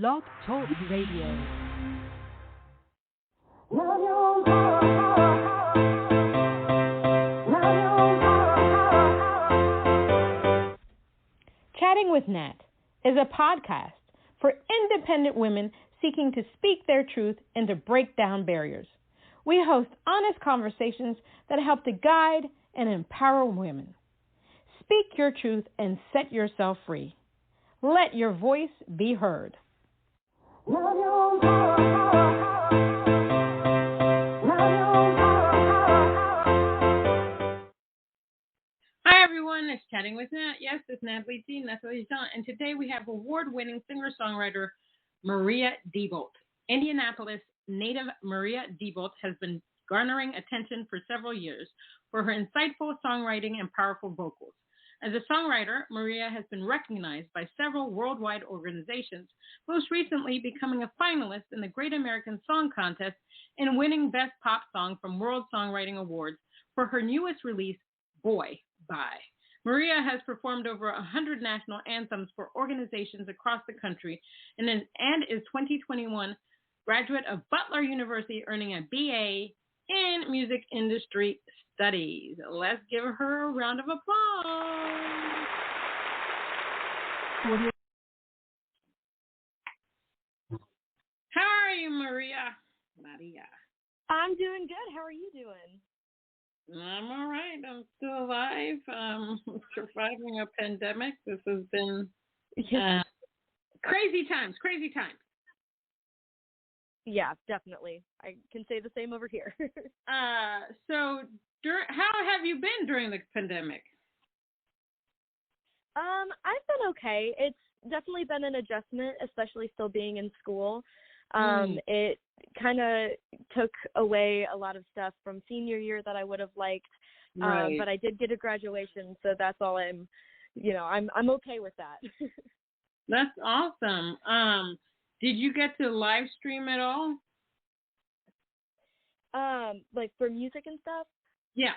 Blog Talk Radio. Chatting with Nat is a podcast for independent women seeking to speak their truth and to break down barriers. We host honest conversations that help to guide and empower women. Speak your truth and set yourself free. Let your voice be heard. Hi everyone, it's Chatting with Nat. Yes, it's Natalie G. And today we have award-winning singer-songwriter Maria Diebolt. Indianapolis native Maria Diebolt has been garnering attention for several years for her insightful songwriting and powerful vocals. As a songwriter, Maria has been recognized by several worldwide organizations, most recently becoming a finalist in the Great American Song Contest and winning Best Pop Song from World Songwriting Awards for her newest release, Boy, Bye. Maria has performed over 100 national anthems for organizations across the country and is 2021 graduate of Butler University, earning a BA in Music Industry Studies. Let's give her a round of applause. How are you, Maria? I'm doing good. How are you doing? I'm all right. I'm still alive. Surviving a pandemic. This has been crazy times. Yeah, definitely. I can say the same over here. How have you been during the pandemic? I've been okay. It's definitely been an adjustment, especially still being in school. It kind of took away a lot of stuff from senior year that I would have liked. Right. But I did get a graduation, so that's all I'm okay with that. That's awesome. Did you get to live stream at all? Like for music and stuff? Yeah.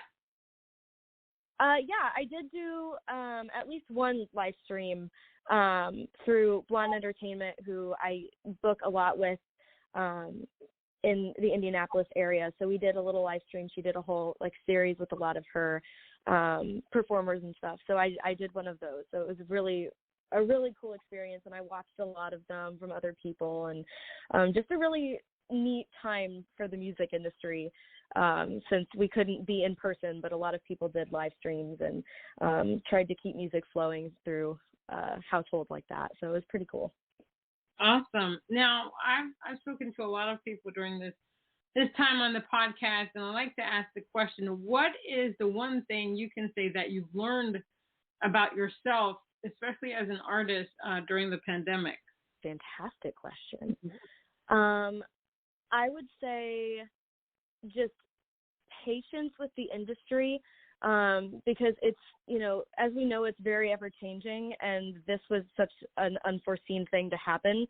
Yeah, I did do at least one live stream through Blonde Entertainment, who I book a lot with in the Indianapolis area. So we did a little live stream. She did a whole series with a lot of her performers and stuff. So I did one of those. So it was a really cool experience, and I watched a lot of them from other people, and just a really neat time for the music industry, since we couldn't be in person, but a lot of people did live streams and tried to keep music flowing through households like that. So it was pretty cool. Awesome. Now, I've spoken to a lot of people during this time on the podcast, and I like to ask the question, what is the one thing you can say that you've learned about yourself, especially as an artist, during the pandemic? Fantastic question. I would say just patience with the industry, because it's, as we know, it's very ever changing, and this was such an unforeseen thing to happen.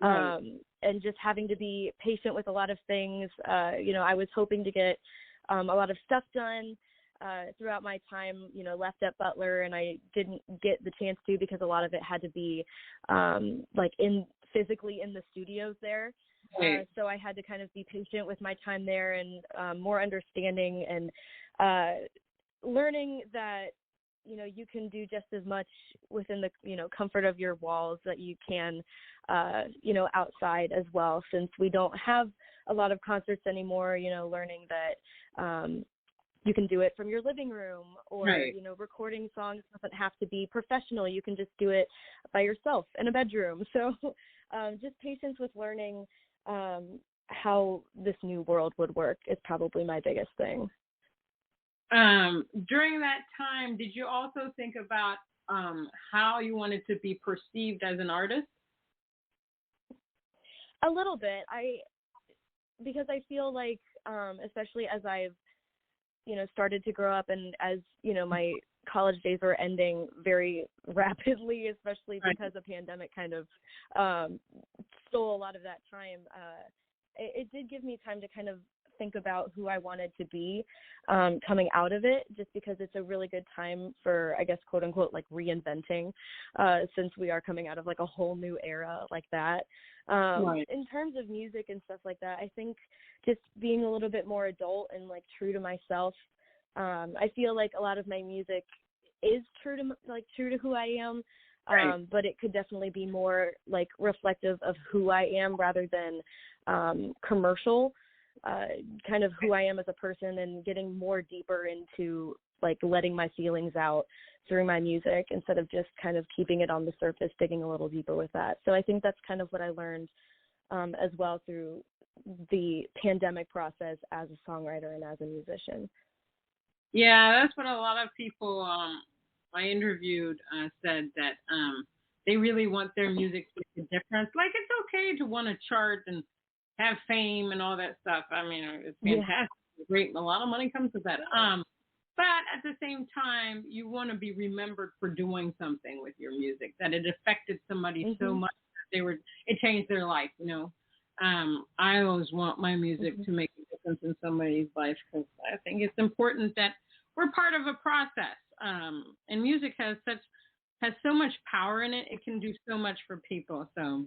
Right. And just having to be patient with a lot of things. I was hoping to get a lot of stuff done throughout my time, left at Butler, and I didn't get the chance to because a lot of it had to be physically in the studios there. Right. So I had to kind of be patient with my time there, and more understanding and learning that, you can do just as much within the, comfort of your walls that you can, outside as well, since we don't have a lot of concerts anymore, learning that you can do it from your living room, or, right. Recording songs doesn't have to be professional. You can just do it by yourself in a bedroom. So just patience with learning how this new world would work is probably my biggest thing. During that time, did you also think about how you wanted to be perceived as an artist? A little bit. Because I feel like, especially as I've, started to grow up, and as, my college days were ending very rapidly, especially because the pandemic kind of stole a lot of that time. It did give me time to kind of think about who I wanted to be coming out of it, just because it's a really good time for, I guess, quote unquote, like reinventing, since we are coming out of like a whole new era like that. Right. In terms of music and stuff like that, I think just being a little bit more adult and like true to myself. I feel like a lot of my music is true to who I am. Right. But it could definitely be more like reflective of who I am rather than commercial, kind of who I am as a person, and getting more deeper into like letting my feelings out through my music instead of just kind of keeping it on the surface, digging a little deeper with that. So I think that's kind of what I learned as well through the pandemic process as a songwriter and as a musician. Yeah, that's what a lot of people I interviewed said, that they really want their music to make a difference. Like, it's okay to want to chart and have fame and all that stuff. I mean, it's fantastic. It's great. A lot of money comes with that. But at the same time, you want to be remembered for doing something with your music, that it affected somebody so much that it changed their life, you know. I always want my music to make a difference in somebody's life, because I think it's important that we're part of a process. And music has so much power in it. It can do so much for people. So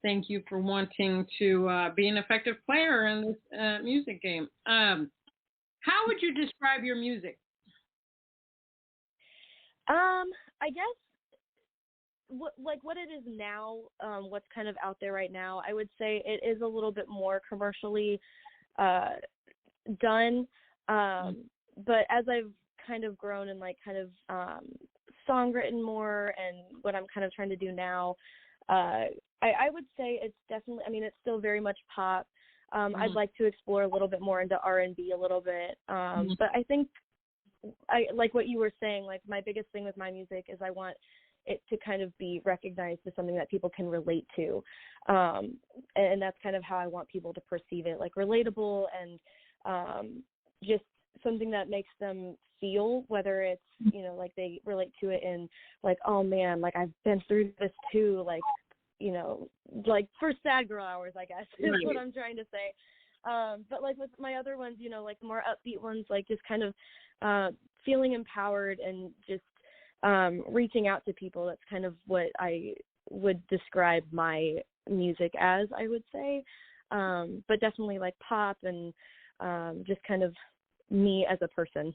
thank you for wanting to be an effective player in this music game. How would you describe your music? I guess what it is now, what's kind of out there right now, I would say it is a little bit more commercially done. But as I've kind of grown and like kind of songwritten more, and what I'm kind of trying to do now, I would say it's definitely, I mean, it's still very much pop. I'd like to explore a little bit more into R&B a little bit. But I think I like what you were saying, like my biggest thing with my music is I want it to kind of be recognized as something that people can relate to. And that's kind of how I want people to perceive it, like relatable and just something that makes them feel, whether it's, you know, like they relate to it in like, oh man, like I've been through this too, like, you know, like for sad girl hours, I guess is what I'm trying to say. But like with my other ones, you know, like more upbeat ones, like just kind of feeling empowered and just reaching out to people. That's kind of what I would describe my music as, I would say. But definitely like pop and just kind of me as a person.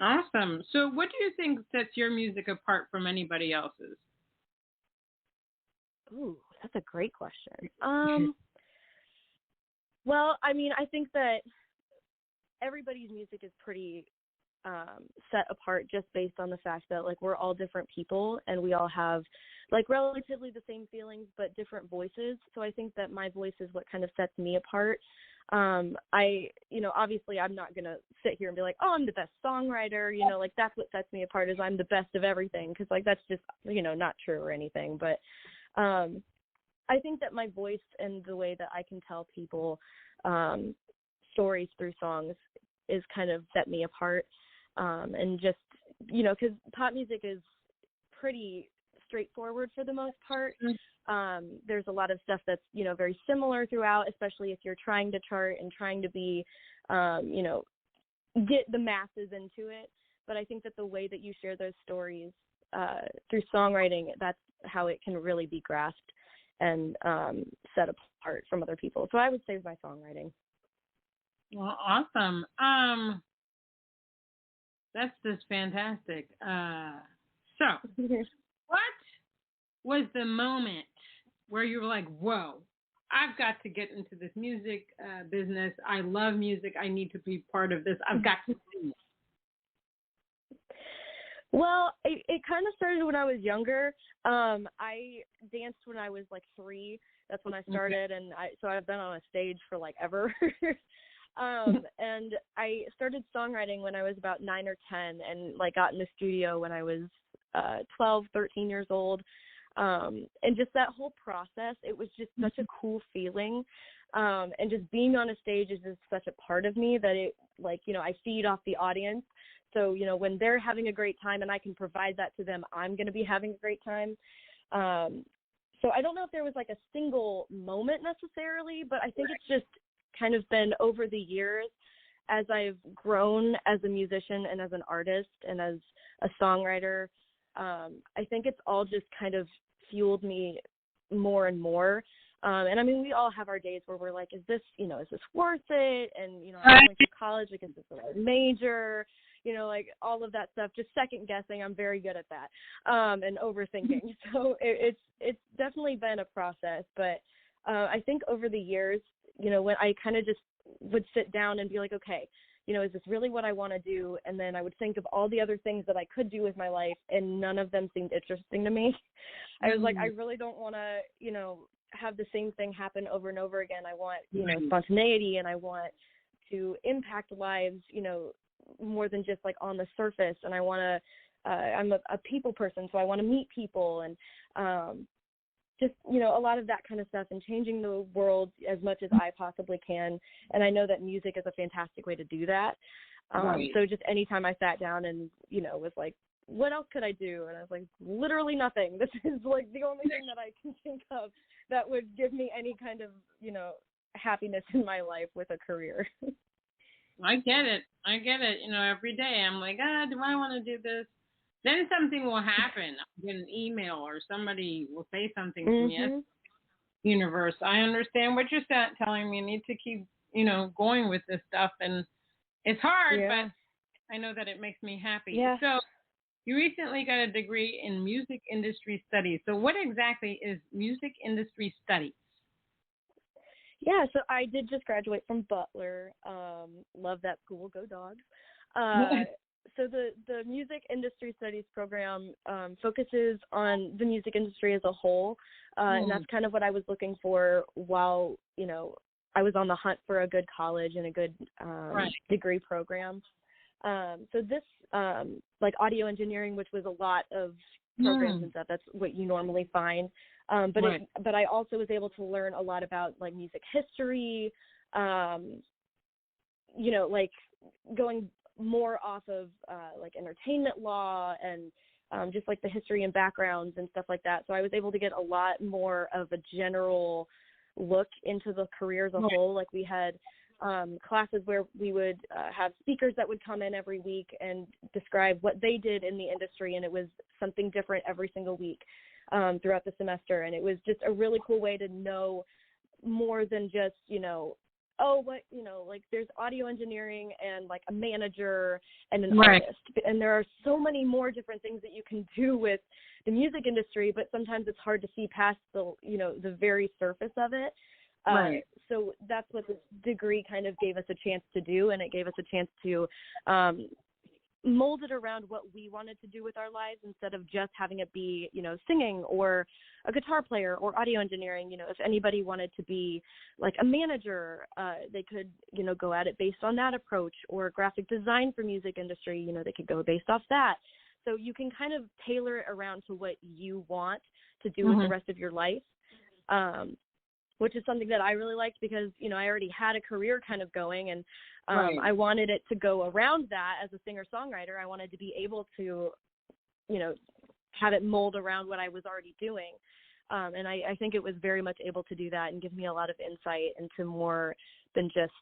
Awesome. So what do you think sets your music apart from anybody else's? Ooh, that's a great question. Well, I mean, I think that everybody's music is pretty set apart just based on the fact that like we're all different people and we all have like relatively the same feelings but different voices. So I think that my voice is what kind of sets me apart. You know, obviously I'm not going to sit here and be like, oh, I'm the best songwriter, you know, like that's what sets me apart is I'm the best of everything. Cause like, that's just, you know, not true or anything. But, I think that my voice and the way that I can tell people, stories through songs is kind of set me apart. And just, you know, cause pop music is pretty straightforward for the most part. There's a lot of stuff that's, you know, very similar throughout, especially if you're trying to chart and trying to be, you know, get the masses into it. But I think that the way that you share those stories through songwriting, that's how it can really be grasped and set apart from other people. So I would say my songwriting. Well, awesome. That's just fantastic. So what was the moment where you were like, whoa, I've got to get into this music business. I love music. I need to be part of this. I've got to do it. Well, it kind of started when I was younger. I danced when I was like 3. That's when I started. And so I've been on a stage for like ever. And I started songwriting when I was about 9 or 10 and like got in the studio when I was 12, 13 years old. And just that whole process, it was just such a cool feeling. And just being on a stage is just such a part of me that it like, you know, I feed off the audience. So, you know, when they're having a great time and I can provide that to them, I'm going to be having a great time. So I don't know if there was like a single moment necessarily, but I think it's just kind of been over the years as I've grown as a musician and as an artist and as a songwriter. I think it's all just kind of fueled me more and more. And I mean, we all have our days where we're like, is this worth it? And, I'm going to college, like, is this the right major? Like all of that stuff, just second guessing. I'm very good at that. And overthinking. So it's definitely been a process, but I think over the years, when I kind of just would sit down and be like, okay, is this really what I want to do? And then I would think of all the other things that I could do with my life, and none of them seemed interesting to me. I was like, I really don't want to, have the same thing happen over and over again. I want, spontaneity, and I want to impact lives, more than just like on the surface. And I want to, I'm a people person, so I want to meet people and just, a lot of that kind of stuff, and changing the world as much as I possibly can. And I know that music is a fantastic way to do that. Right. So just anytime I sat down and, was like, what else could I do? And I was like, literally nothing. This is like the only thing that I can think of that would give me any kind of, happiness in my life with a career. I get it. Every day I'm like, do I want to do this? Then something will happen. I'll get an email or somebody will say something to me. Universe, I understand what you're telling me. I need to keep, going with this stuff. And it's hard, but I know that it makes me happy. Yeah. So you recently got a degree in music industry studies. So what exactly is music industry studies? Yeah, so I did just graduate from Butler. Love that school. Go Dogs. So the music industry studies program focuses on the music industry as a whole, and that's kind of what I was looking for while, I was on the hunt for a good college and a good degree program. So this, like audio engineering, which was a lot of programs and stuff, that's what you normally find. But I also was able to learn a lot about like music history, like going more off of like entertainment law and just like the history and backgrounds and stuff like that. So I was able to get a lot more of a general look into the career as a whole. Like we had classes where we would have speakers that would come in every week and describe what they did in the industry, and it was something different every single week throughout the semester. And it was just a really cool way to know more than just, like there's audio engineering and like a manager and an artist. And there are so many more different things that you can do with the music industry, but sometimes it's hard to see past the, the very surface of it. So that's what this degree kind of gave us a chance to do, and it gave us a chance to mold it around what we wanted to do with our lives instead of just having it be, singing or a guitar player or audio engineering. If anybody wanted to be like a manager, they could, go at it based on that approach, or graphic design for music industry, they could go based off that. So you can kind of tailor it around to what you want to do with the rest of your life. Which is something that I really liked because, I already had a career kind of going, and I wanted it to go around that as a singer-songwriter. I wanted to be able to, have it mold around what I was already doing. And I think it was very much able to do that and give me a lot of insight into more than just,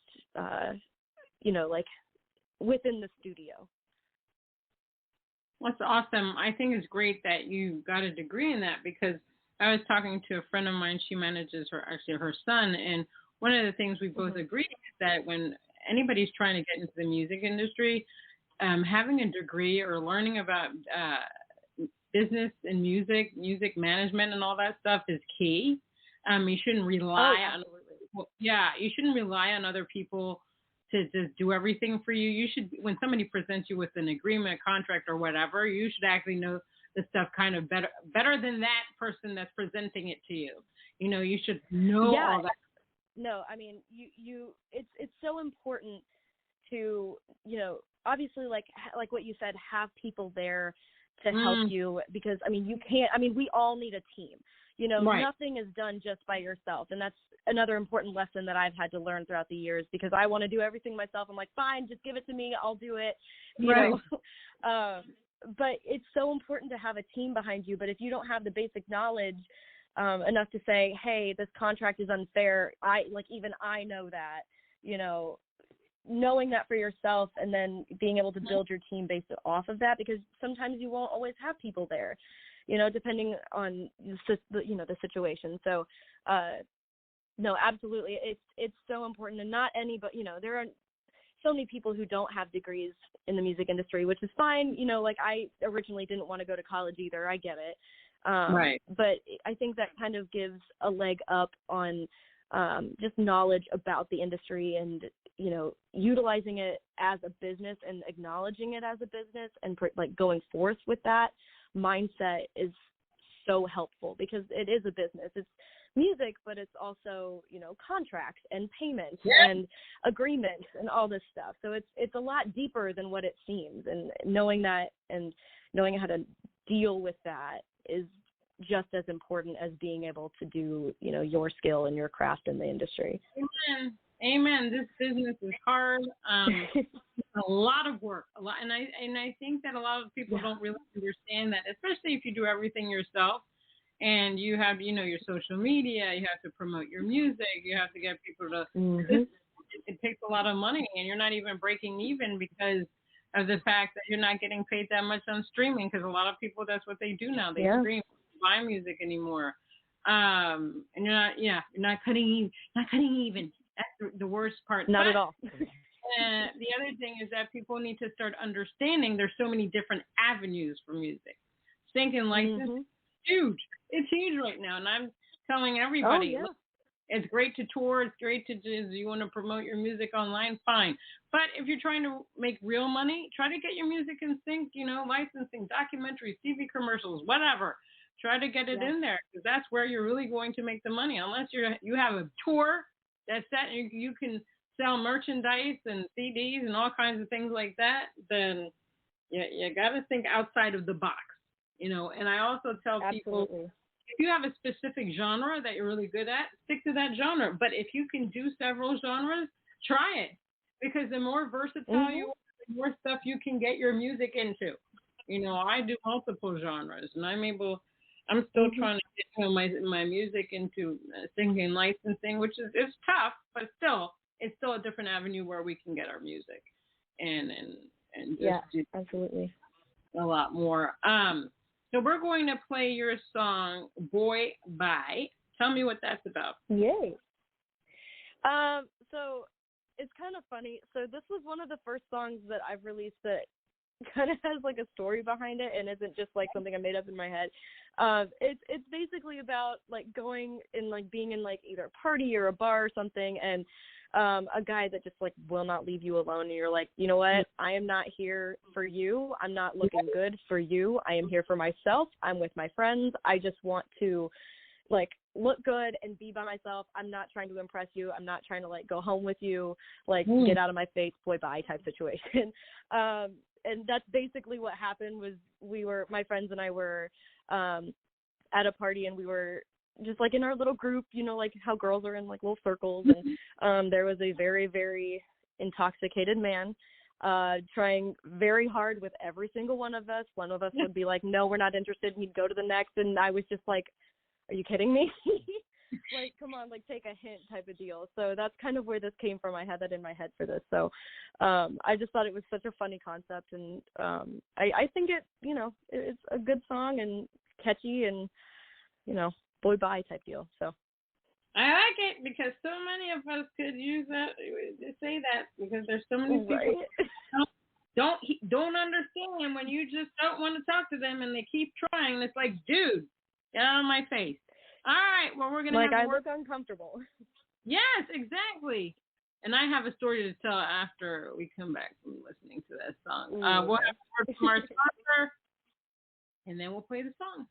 like within the studio. That's awesome. I think it's great that you got a degree in that, because I was talking to a friend of mine. She manages her son. And one of the things we both agree is that when anybody's trying to get into the music industry, having a degree or learning about business and music management and all that stuff is key. You shouldn't rely you shouldn't rely on other people to just do everything for you. You should, when somebody presents you with an agreement, contract, or whatever, you should actually know the stuff kind of better than that person that's presenting it to you. You should know all that. No, I mean, it's so important to, obviously like what you said, have people there to help you, because we all need a team. Nothing is done just by yourself. And that's another important lesson that I've had to learn throughout the years, because I want to do everything myself. I'm like, fine, just give it to me. I'll do it. You know? But it's so important to have a team behind you. But if you don't have the basic knowledge enough to say, hey, this contract is unfair, even I know that, knowing that for yourself and then being able to build your team based off of that, because sometimes you won't always have people there, depending on the situation. So, no, absolutely. It's so important, and not any, but, there are so many people who don't have degrees in the music industry, which is fine. Like I originally didn't want to go to college either. I get it. Right. But I think that kind of gives a leg up on just knowledge about the industry and, utilizing it as a business and acknowledging it as a business and going forth with that mindset is so helpful, because it is a business. It's music, but it's also, contracts and payments and agreements and all this stuff. So it's a lot deeper than what it seems. And knowing that and knowing how to deal with that is just as important as being able to do, your skill and your craft in the industry. Amen. This business is hard. A lot of work, and I think that a lot of people don't really understand that, especially if you do everything yourself. And you have, your social media, you have to promote your music, you have to get people to, it takes a lot of money, and you're not even breaking even because of the fact that you're not getting paid that much on streaming, because a lot of people, that's what they do now. They stream, buy music anymore. And you're not cutting even. That's the worst part. Not at all. The other thing is that people need to start understanding there's so many different avenues for music. Sync and license. Huge. It's huge right now, and I'm telling everybody, look, it's great to tour. It's great to do. You want to promote your music online, fine. But if you're trying to make real money, try to get your music in sync. Licensing, documentaries, TV commercials, whatever. Try to get it in there, because that's where you're really going to make the money. Unless you have a tour that's set, and you can sell merchandise and CDs and all kinds of things like that, then you got to think outside of the box. And I also tell people, if you have a specific genre that you're really good at, stick to that genre. But if you can do several genres, try it. Because the more versatile you are, the more stuff you can get your music into. I do multiple genres, and I'm still trying to get my music into singing and licensing, which is tough, but it's still a different avenue where we can get our music and just do absolutely a lot more. So we're going to play your song, Boy Bye. Tell me what that's about. Yay. So it's kind of funny. So this was one of the first songs that I've released that kind of has like a story behind it and isn't just like something I made up in my head. It's basically about like going and like being in like either a party or a bar or something, and a guy that just like will not leave you alone, and you're like, you know what, I am not here for you, I'm not looking good for you, I am here for myself, I'm with my friends, I just want to like look good and be by myself, I'm not trying to impress you, I'm not trying to like go home with you, like get out of my face, boy bye type situation. And that's basically what happened. Was my friends and I were at a party, and we were just like in our little group, like how girls are in like little circles, and there was a very, very intoxicated man trying very hard with every single one of us. One of us would be like, no, we're not interested, and he'd go to the next, and I was just like, are you kidding me? Like, come on, like take a hint type of deal. So that's kind of where this came from. I had that in my head for this. So I just thought it was such a funny concept, and I think it's a good song and catchy and, boy bye type deal. So I like it because so many of us could use that, say that, because there's so many people don't understand when you just don't want to talk to them and they keep trying. It's like, dude, get out of my face. All right, well, we're going to I look uncomfortable. Yes, exactly. And I have a story to tell after we come back from listening to that song. We'll have a word from our sponsor, and then we'll play the song.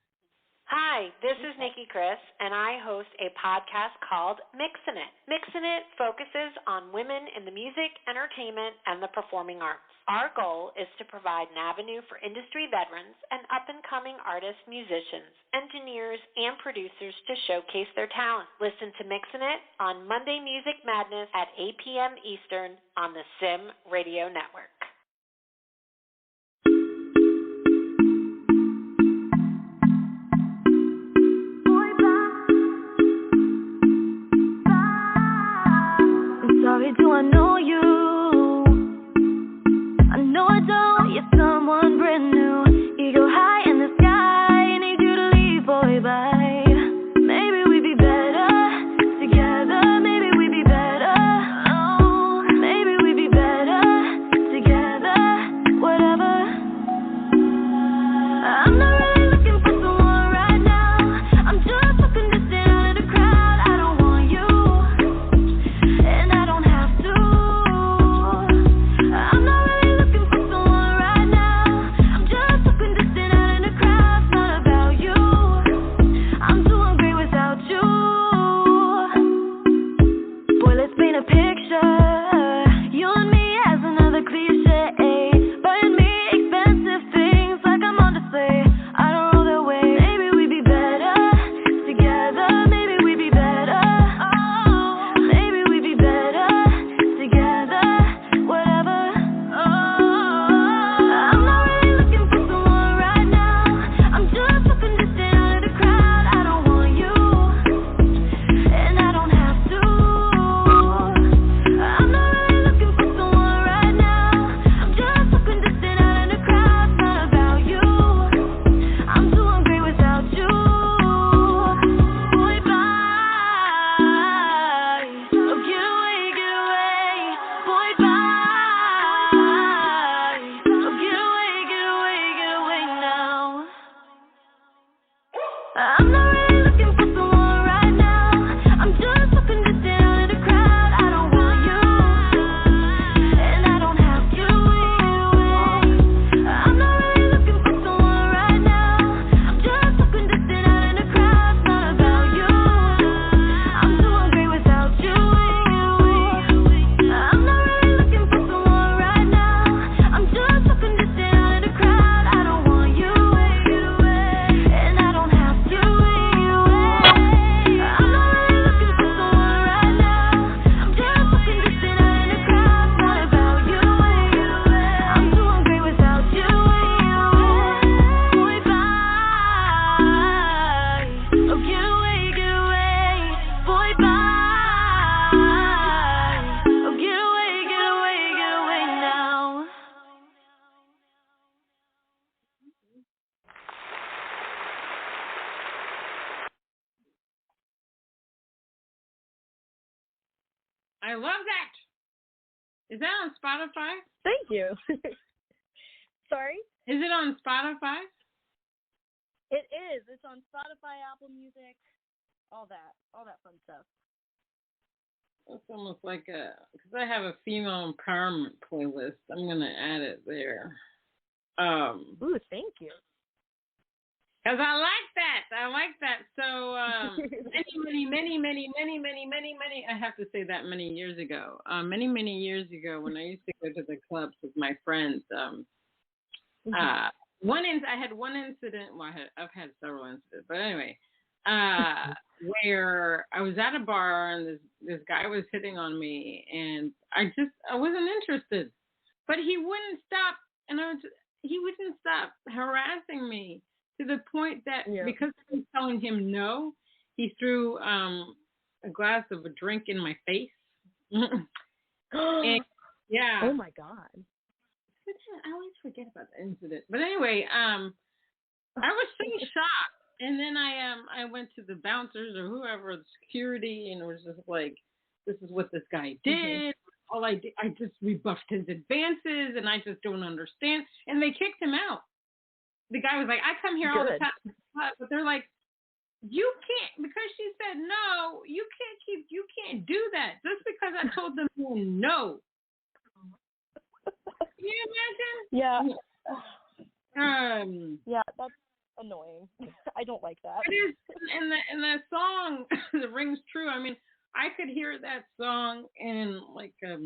Hi, this is Nikki Chris, and I host a podcast called Mixin' It. Mixin' It focuses on women in the music, entertainment, and the performing arts. Our goal is to provide an avenue for industry veterans and up-and-coming artists, musicians, engineers, and producers to showcase their talent. Listen to Mixin' It on Monday Music Madness at 8 p.m. Eastern on the Sim Radio Network. Sorry to I love that. Is that on Spotify? Thank you. Sorry? Is it on Spotify? It is. It's on Spotify, Apple Music, all that fun stuff. It's almost like because I have a female empowerment playlist. I'm going to add it there. Ooh, thank you. Because I like that. So many, I have to say that many years ago, many years ago when I used to go to the clubs with my friends, I had one incident, well, I've had several incidents, but anyway, where I was at a bar and this guy was hitting on me and I wasn't interested, but he wouldn't stop, and he wouldn't stop harassing me to the point that because I was telling him no, he threw a glass of a drink in my face. And, yeah. Oh my God. I always forget about the incident. But anyway, I was so shocked. And then I went to the bouncers or whoever, the security, and it was just like, this is what this guy did. All I did, I just rebuffed his advances, and I just don't understand. And they kicked him out. The guy was like, I come here all the time. But they're like, you can't, because she said no, you can't do that. Just because I told them no. Can you imagine? Yeah. Yeah, that's annoying. I don't like that. It is, and the song that rings true. I mean, I could hear that song in like a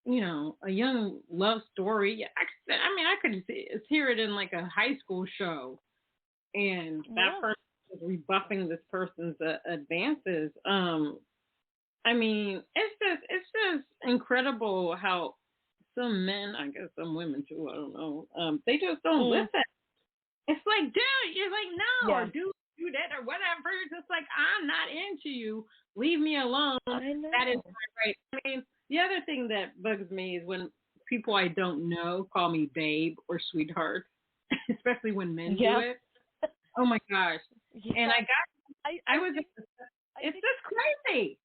young love story. I could hear it in like a high school show, and that person was rebuffing this person's advances. I mean, it's just incredible how some men, I guess some women too, I don't know, they just don't listen. It's like, dude, you're like, no, or do that or whatever. You're just like, I'm not into you. Leave me alone. I know. That is not right. I mean, the other thing that bugs me is when people I don't know call me babe or sweetheart, especially when men do it. Oh my gosh. Yeah. And it's just crazy.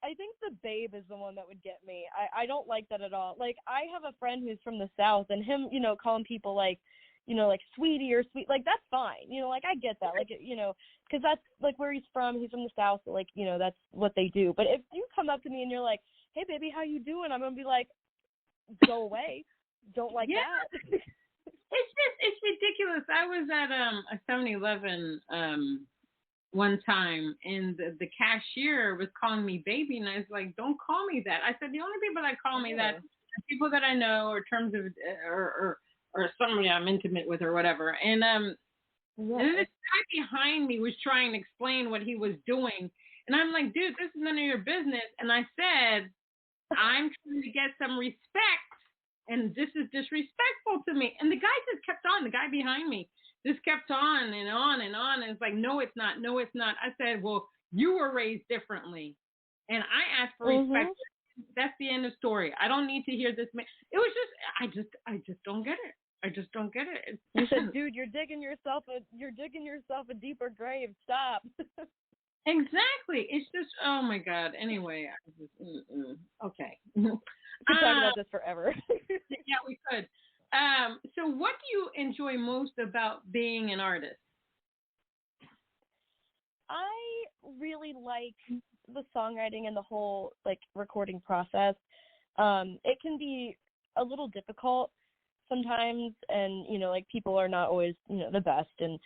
I think the babe is the one that would get me. I don't like that at all. Like, I have a friend who's from the South, and him, calling people like, like sweetie or sweet, like, that's fine. Like, I get that. Like, because that's like where he's from the South, so, like, that's what they do. But if you come up to me and you're like, hey, baby, how you doing? I'm going to be like, go away. Don't like that. It's ridiculous. I was at a 7-Eleven one time, and the cashier was calling me baby, and I was like, don't call me that. I said, the only people that call me that are people that I know, or terms of or somebody I'm intimate with or whatever. And this guy behind me was trying to explain what he was doing, and I'm like, dude, this is none of your business. And I said, I'm trying to get some respect, and this is disrespectful to me. And the guy just kept on. The guy behind me just kept on and on and on. And it's like, no, it's not. No, it's not. I said, well, you were raised differently, and I asked for respect. That's the end of story. I don't need to hear this. It was just, I just don't get it. I just don't get it. You said, dude, you're digging yourself a deeper grave. Stop. Exactly. It's just, oh my God. Anyway, I just, okay. We could talk about this forever. Yeah, we could. So what do you enjoy most about being an artist? I really like the songwriting and the whole, like, recording process. It can be a little difficult sometimes, and, like, people are not always, the best, and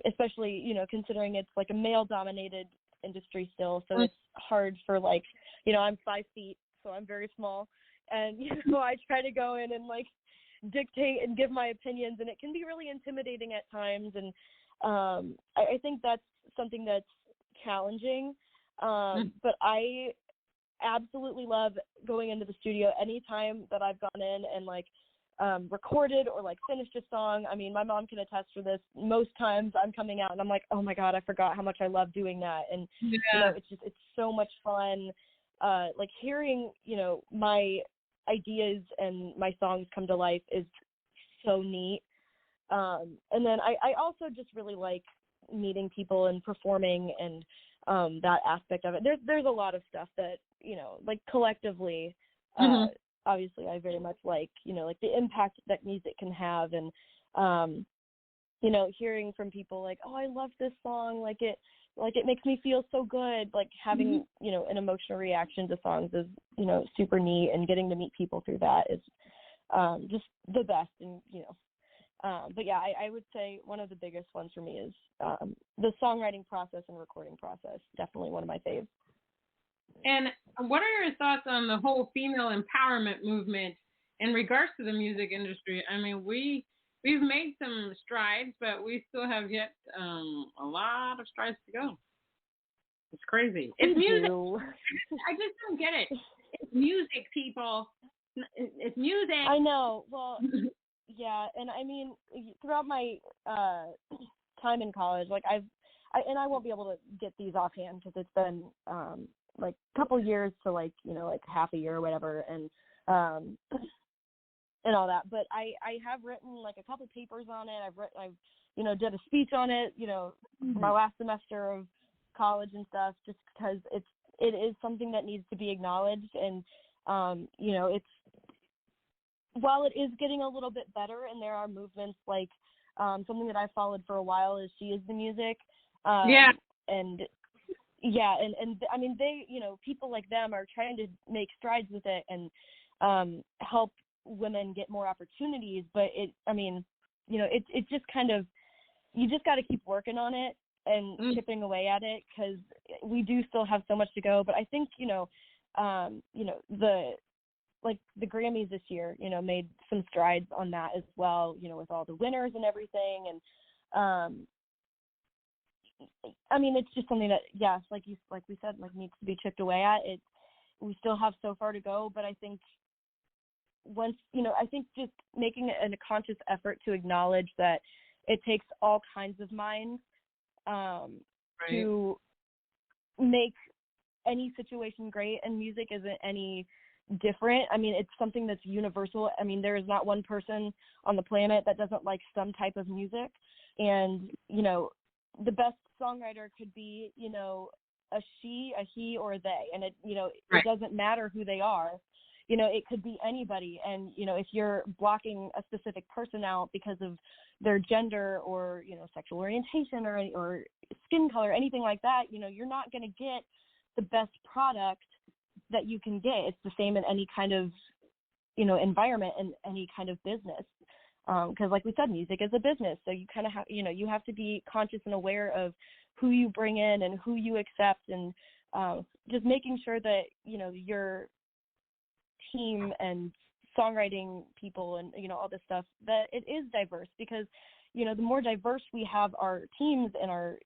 especially, considering it's like a male-dominated industry still, so it's hard for, like, I'm 5 feet, so I'm very small, and, I try to go in and, like, dictate and give my opinions, and it can be really intimidating at times, and I think that's something that's challenging, but I absolutely love going into the studio anytime that I've gone in and, like, recorded or, like, finished a song. I mean, my mom can attest for this. Most times I'm coming out and I'm like, oh my God, I forgot how much I love doing that. And, it's so much fun, like, hearing, my ideas and my songs come to life is so neat. And then I also just really like meeting people and performing and that aspect of it. There's a lot of stuff that, you know, like collectively, obviously I very much like, you know, like the impact that music can have, and you know, hearing from people like, oh, I love this song, like it makes me feel so good, like having, you know, an emotional reaction to songs is, you know, super neat, and getting to meet people through that is just the best. And, you know, but yeah, I would say one of the biggest ones for me is the songwriting process and recording process. Definitely one of my faves. And what are your thoughts on the whole female empowerment movement in regards to the music industry? I mean, we've made some strides, but we still have yet a lot of strides to go. It's crazy. It's music. I just don't get it. It's music, people. It's music. I know. Well, yeah, and I mean, throughout my time in college, like I won't be able to get these offhand because it's been like a couple years to, like, you know, like half a year or whatever, and all that. But I have written like a couple papers on it. I've you know, did a speech on it, you know, for my last semester of college and stuff, just because it is something that needs to be acknowledged. And you know, it's, while it is getting a little bit better, and there are movements like something that I followed for a while is She Is the Music. And yeah, and I mean, they, you know, people like them are trying to make strides with it and help women get more opportunities. But it, I mean, you know, it just kind of, you just got to keep working on it and chipping away at it, because we do still have so much to go. But I think, you know, the Grammys this year, you know, made some strides on that as well, you know, with all the winners and everything. And I mean, it's just something that, yes, like we said, like, needs to be chipped away at. We still have so far to go, but I think once, you know, I think just making a conscious effort to acknowledge that it takes all kinds of minds to make any situation great, and music isn't any different. I mean, it's something that's universal. I mean, there is not one person on the planet that doesn't like some type of music. And, you know, the best songwriter could be, you know, a she, a he, or a they. And it, you know, it doesn't matter who they are. You know, it could be anybody. And, you know, if you're blocking a specific person out because of their gender or, you know, sexual orientation or skin color, anything like that, you know, you're not going to get the best product that you can get. It's the same in any kind of, you know, environment and any kind of business. Because like we said, music is a business. So you kind of have, you know, you have to be conscious and aware of who you bring in and who you accept, and just making sure that, you know, your team and songwriting people and, you know, all this stuff, that it is diverse. Because, you know, the more diverse we have our teams and our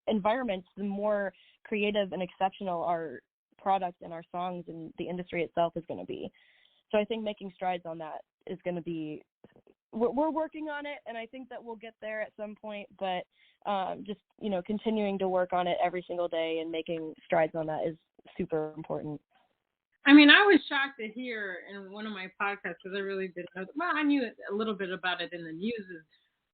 environments, the more creative and exceptional our products and our songs and the industry itself is going to be. So I think making strides on that is going to be, we're working on it, and I think that we'll get there at some point, but just, you know, continuing to work on it every single day and making strides on that is super important. I mean, I was shocked to hear in one of my podcasts, because I really didn't know. Well, I knew a little bit about it in the news.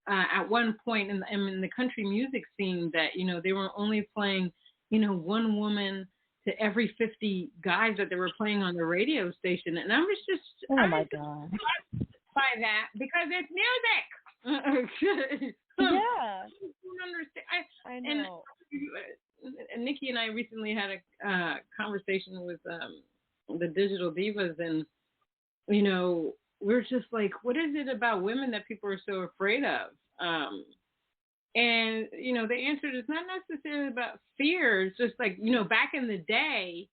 At one point in the country music scene, that, you know, they were only playing, you know, one woman to every 50 guys that they were playing on the radio station. And I was just, God, by that, because it's music. Yeah. I don't understand. I know. And Nikki and I recently had a conversation with the Digital Divas, and, you know, we're just like, what is it about women that people are so afraid of? And, you know, the answer is not necessarily about fear. It's just like, you know, back in the day,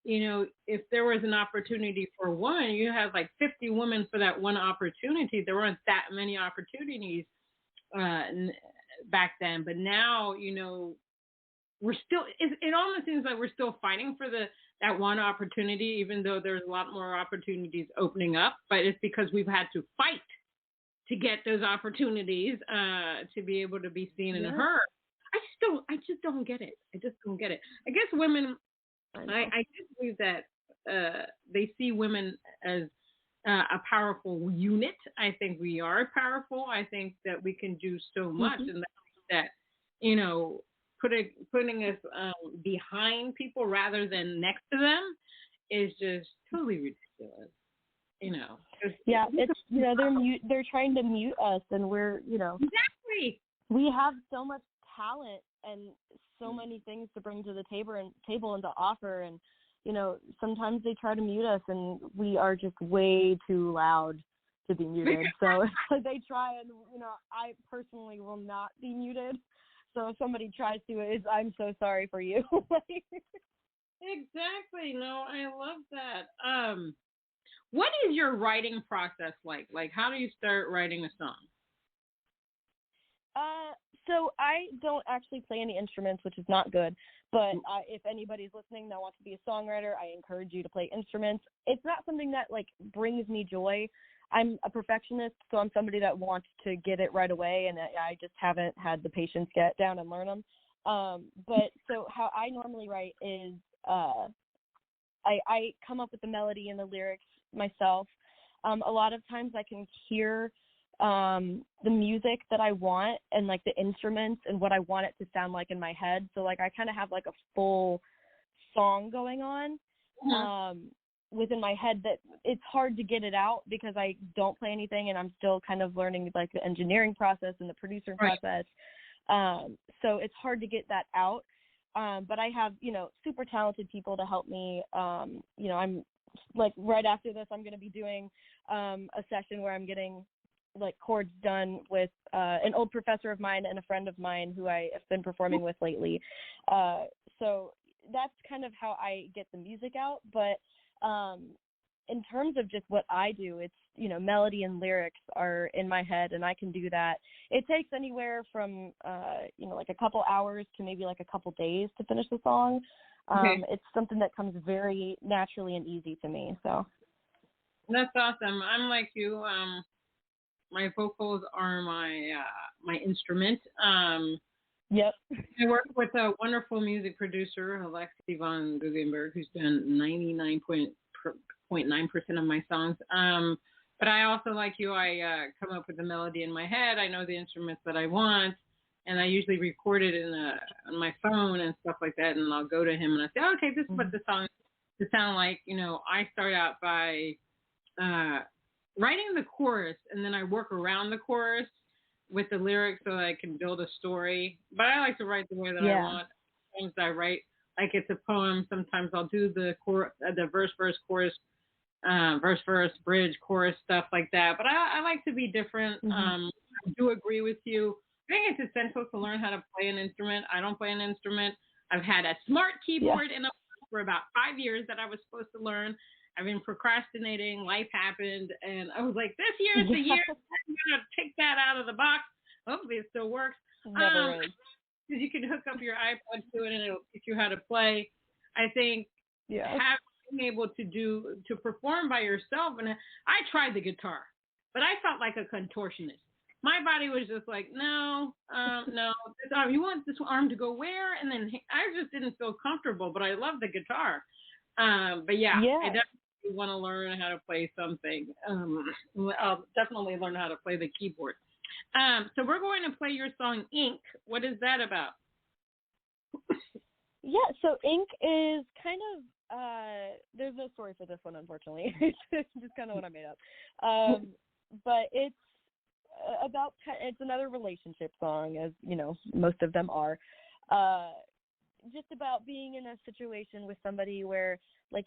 you know, if there was an opportunity for one, you had like 50 women for that one opportunity. There weren't that many opportunities back then. But now, you know, we're still, it almost seems like we're still fighting for that one opportunity, even though there's a lot more opportunities opening up. But it's because we've had to fight to get those opportunities to be able to be seen and heard. I just don't get it. I just don't get it. I guess women, I just believe that they see women as a powerful unit. I think we are powerful. I think that we can do so much, and that, you know, putting us behind people rather than next to them is just totally ridiculous. Yeah, it's they're trying to mute us, and we're exactly. We have so much talent and so many things to bring to the table and to offer, and sometimes they try to mute us, and we are just way too loud to be muted. So they try, and I personally will not be muted. So if somebody tries to, I'm so sorry for you. Exactly. No, I love that. What is your writing process like? Like, how do you start writing a song? So I don't actually play any instruments, which is not good. But if anybody's listening that wants to be a songwriter, I encourage you to play instruments. It's not something that brings me joy. I'm a perfectionist, so I'm somebody that wants to get it right away, and I just haven't had the patience to get down and learn them. But so how I normally write is I come up with the melody and the lyrics myself. A lot of times I can hear the music that I want and the instruments and what I want it to sound like in my head. So I kind of have a full song going on within my head that it's hard to get it out because I don't play anything and I'm still kind of learning the engineering process and the producer process. So it's hard to get that out. But I have, super talented people to help me. I'm right after this, I'm going to be doing a session where I'm getting chords done with an old professor of mine and a friend of mine who I have been performing with lately. So that's kind of how I get the music out. But in terms of just what I do, it's, melody and lyrics are in my head and I can do that. It takes anywhere from, a couple hours to maybe a couple days to finish the song. It's something that comes very naturally and easy to me. So that's awesome. I'm like you. My vocals are my instrument. Yep. I work with a wonderful music producer, Alexi von Guggenberg, who's done 99.9% of my songs. But I also, like you, I come up with the melody in my head. I know the instruments that I want, and I usually record it on my phone and stuff like that. And I'll go to him and I say, okay, this is what the song to sound like. I start out by writing the chorus, and then I work around the chorus with the lyrics so that I can build a story. But I like to write the way that I want. Sometimes I write like it's a poem. Sometimes I'll do the verse, chorus, verse, bridge, chorus, stuff like that. But I like to be different. I do agree with you. I think it's essential to learn how to play an instrument. I don't play an instrument. I've had a smart keyboard for about 5 years that I was supposed to learn. I've been procrastinating. Life happened, and I was like, this year's the year. I'm going to take that out of the box. Hopefully it still works. Never is. Because you can hook up your iPod to it, and it'll teach you how to play. I think being able to perform by yourself, and I tried the guitar, but I felt like a contortionist. My body was just like, no, this arm, you want this arm to go where? And then I just didn't feel comfortable, but I love the guitar. But I definitely want to learn how to play something. I'll definitely learn how to play the keyboard. So we're going to play your song, Ink. What is that about? Yeah, so Ink is kind of, there's no story for this one, unfortunately. It's just kind of what I made up. But it's it's another relationship song, as, most of them are. Just about being in a situation with somebody where, that,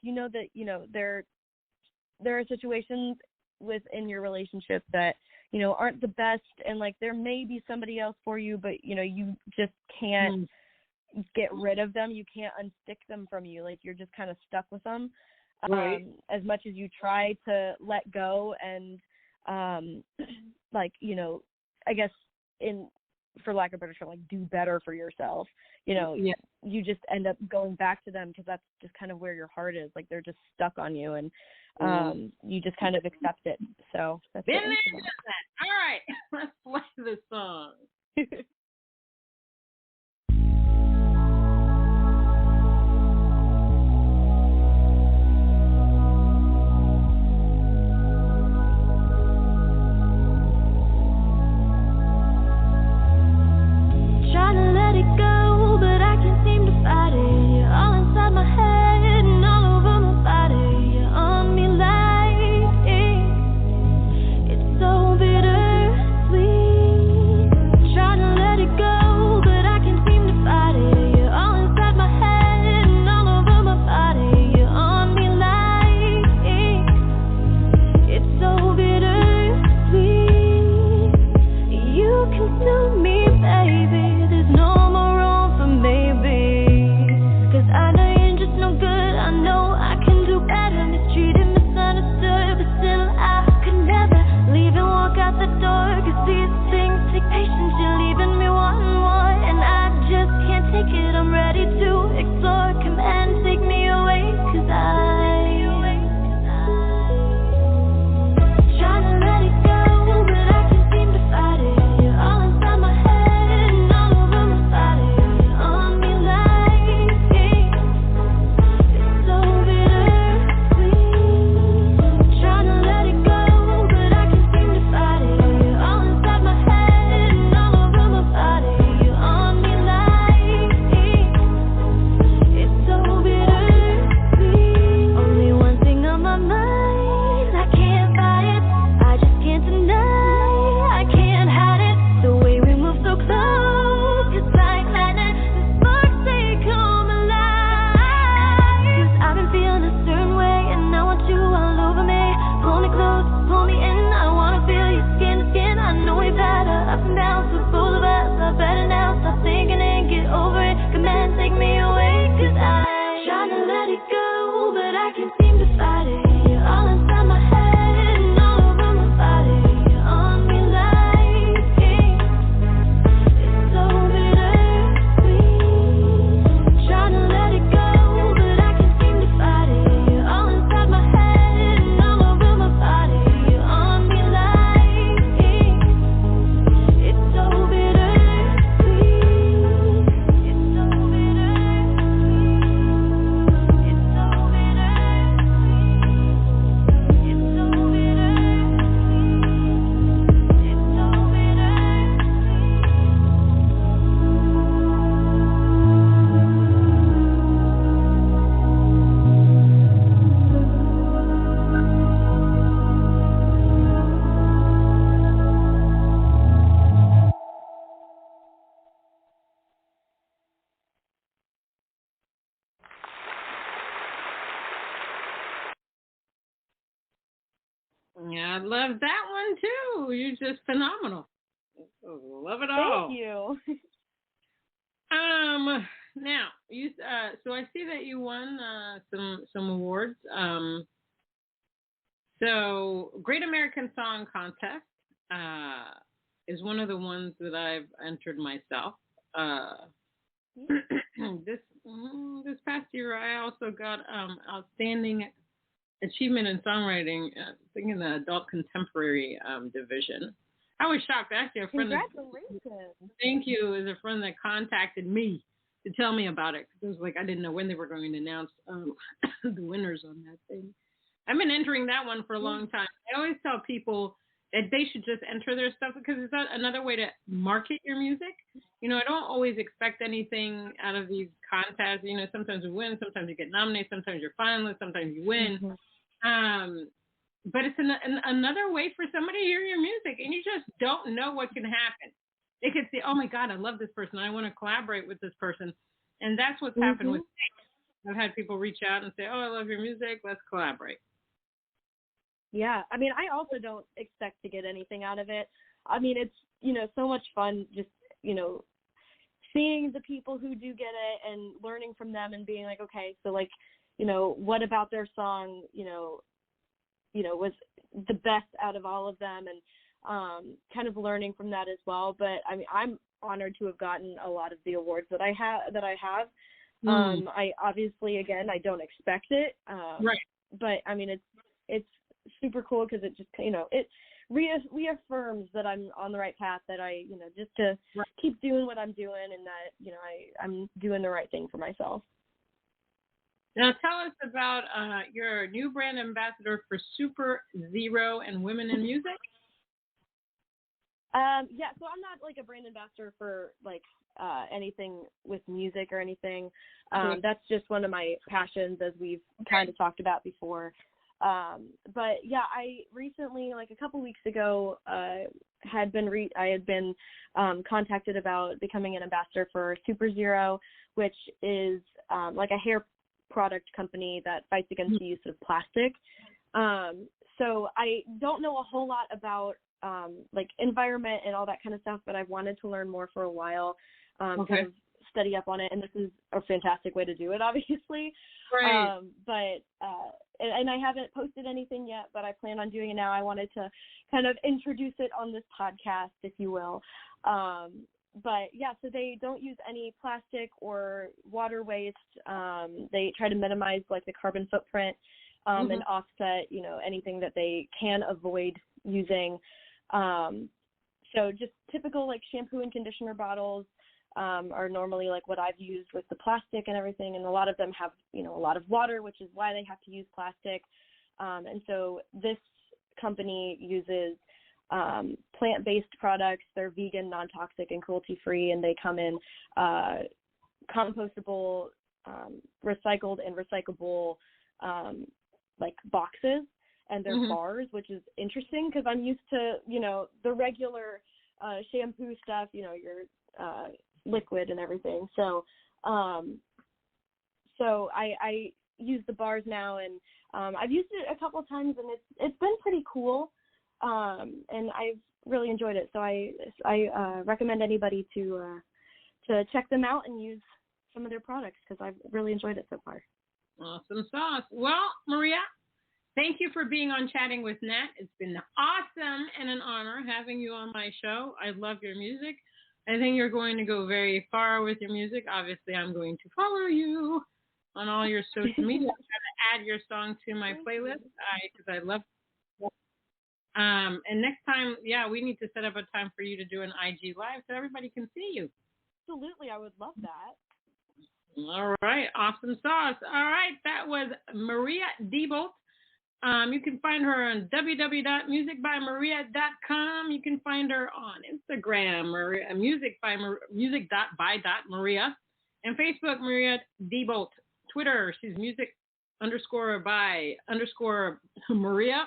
there are situations within your relationship that, aren't the best, and, there may be somebody else for you, but, you just can't get rid of them. You can't unstick them from you. You're just kind of stuck with them. Right. As much as you try to let go and, I guess for lack of a better term, do better for yourself, you just end up going back to them because that's just kind of where your heart is. They're just stuck on you, and you just kind of accept it. So that's it. All right, let's play the song. Trying to let it go, Yeah, I love that one too. You're just phenomenal. Love it all. Thank you. Now you so I see that you won some awards. So Great American Song Contest is one of the ones that I've entered myself. This past year, I also got outstanding achievement in songwriting, I think in the adult contemporary division. I was shocked. Actually, a friend. Congratulations. Thank you. Is a friend that contacted me to tell me about it. It was like I didn't know when they were going to announce the winners on that thing. I've been entering that one for a long time. I always tell people that they should just enter their stuff because it's another way to market your music. You know, I don't always expect anything out of these contests. You know, sometimes you win, sometimes you get nominated, sometimes you're finalist, sometimes you win. Mm-hmm. But it's another way for somebody to hear your music, and you just don't know what can happen. They could say, oh, my God, I love this person. I want to collaborate with this person. And that's what's happened with me. I've had people reach out and say, oh, I love your music. Let's collaborate. Yeah. I mean, I also don't expect to get anything out of it. I mean, it's, you know, so much fun just, you know, seeing the people who do get it and learning from them and being like, okay, so like, you know, what about their song, you know, was the best out of all of them, and kind of learning from that as well. But I mean, I'm honored to have gotten a lot of the awards that I have. I obviously, again, I don't expect it. Right. But I mean, it's super cool because it just, you know, it reaffirms that I'm on the right path, that I, you know, just to keep doing what I'm doing, and that, you know, I'm doing the right thing for myself. Now tell us about your new brand ambassador for Super Zero and Women in Music. Yeah, so I'm not like a brand ambassador for like anything with music or anything. That's just one of my passions, as we've kind of talked about before. But yeah, I recently, like a couple weeks ago, I had been contacted about becoming an ambassador for Super Zero, which is like a hair product company that fights against the use of plastic. So I don't know a whole lot about like environment and all that kind of stuff, but I've wanted to learn more for a while, kind of study up on it, and this is a fantastic way to do it, obviously. Right. And I haven't posted anything yet, but I plan on doing it now. I wanted to kind of introduce it on this podcast, if you will. But yeah, so they don't use any plastic or water waste. They try to minimize like the carbon footprint and offset, you know, anything that they can avoid using. So just typical like shampoo and conditioner bottles are normally like what I've used with the plastic and everything. And a lot of them have, you know, a lot of water, which is why they have to use plastic. And so this company uses plant-based products. They're vegan, non-toxic, and cruelty-free, and they come in compostable, recycled, and recyclable like boxes, and they're bars, which is interesting because I'm used to, you know, the regular shampoo stuff, you know, your liquid and everything. So I use the bars now, and I've used it a couple of times, and it's been pretty cool. And I've really enjoyed it. So I recommend anybody to check them out and use some of their products, because I've really enjoyed it so far. Awesome sauce. Well, Maria, thank you for being on Chatting with Nat. It's been awesome and an honor having you on my show. I love your music. I think you're going to go very far with your music. Obviously, I'm going to follow you on all your social media. I'm going to add your song to my playlist because I love it. And next time, we need to set up a time for you to do an IG Live so everybody can see you. Absolutely. I would love that. All right. Awesome sauce. All right. That was Maria Diebolt. You can find her on www.musicbymaria.com. You can find her on Instagram, music.by.maria, and Facebook, Maria Diebolt. Twitter, she's music_by_Maria.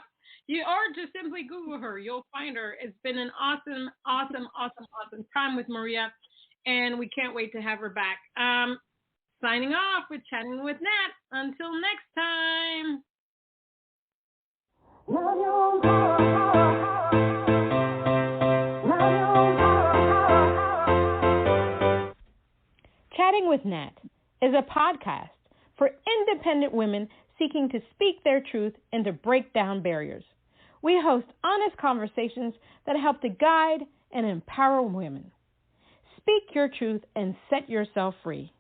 Or just simply Google her. You'll find her. It's been an awesome time with Maria, and we can't wait to have her back. Signing off with Chatting with Nat. Until next time. Chatting with Nat is a podcast for independent women seeking to speak their truth and to break down barriers. We host honest conversations that help to guide and empower women. Speak your truth and set yourself free.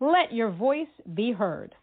Let your voice be heard.